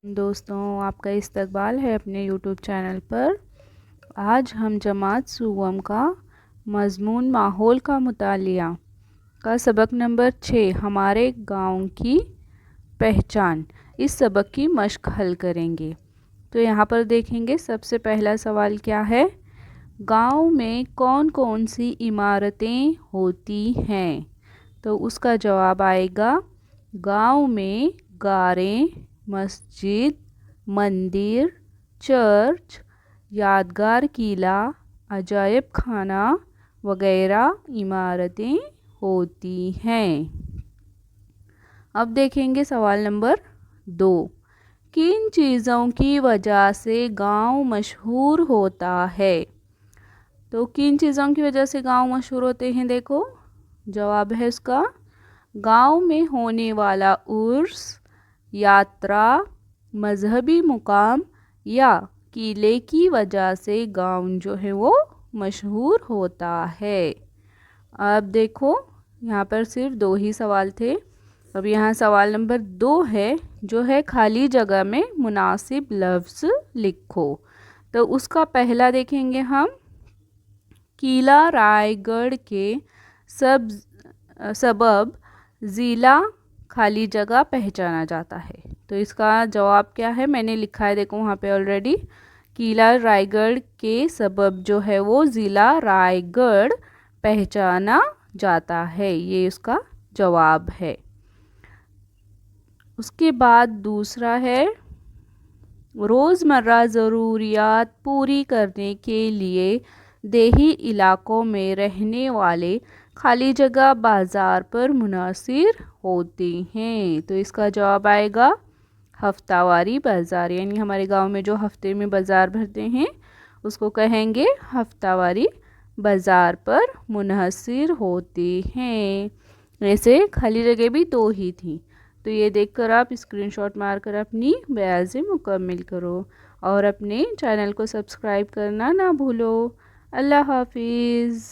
दोस्तों, आपका इस्तकबाल है अपने यूट्यूब चैनल पर। आज हम जमात सुवम का मज़मून माहौल का मुतालिया का सबक नंबर 6 हमारे गांव की पहचान, इस सबक की मश्क हल करेंगे। तो यहाँ पर देखेंगे, सबसे पहला सवाल क्या है। गांव में कौन कौन सी इमारतें होती हैं? तो उसका जवाब आएगा, गांव में गारें, मस्जिद, मंदिर, चर्च, यादगार किला, अजायब खाना वगैरह इमारतें होती हैं। अब देखेंगे सवाल नंबर 2। किन चीज़ों की वजह से गांव मशहूर होता है? तो किन चीज़ों की वजह से गांव मशहूर होते हैं? देखो, जवाब है उसका, गांव में होने वाला उर्स, यात्रा, मजहबी मुकाम या किले की वजह से गांव जो है वो मशहूर होता है। अब देखो, यहाँ पर सिर्फ 2 ही सवाल थे। अब यहाँ सवाल नंबर 2 है, जो है खाली जगह में मुनासिब लफ्ज़ लिखो। तो उसका पहला देखेंगे हम, किला रायगढ़ के सबब ज़िला खाली जगह पहचाना जाता है। तो इसका जवाब क्या है, मैंने लिखा है, देखो वहाँ पे ऑलरेडी। किला रायगढ़ के सबब जो है वो ज़िला रायगढ़ पहचाना जाता है, ये उसका जवाब है। उसके बाद दूसरा है, रोज़मर्रा ज़रूरियात पूरी करने के लिए देही इलाकों में रहने वाले खाली जगह बाज़ार पर मुनहसर होते हैं। तो इसका जवाब आएगा, हफ्तावारी बाज़ार, यानी हमारे गांव में जो हफ्ते में बाज़ार भरते हैं उसको कहेंगे हफ्तावारी बाज़ार पर मुनहसर होते हैं। ऐसे खाली जगह भी 2 ही थी। तो ये देखकर आप स्क्रीनशॉट मारकर अपनी बयाज़ें मुकम्मल करो और अपने चैनल को सब्सक्राइब करना ना भूलो। अल्लाह हाफिज़।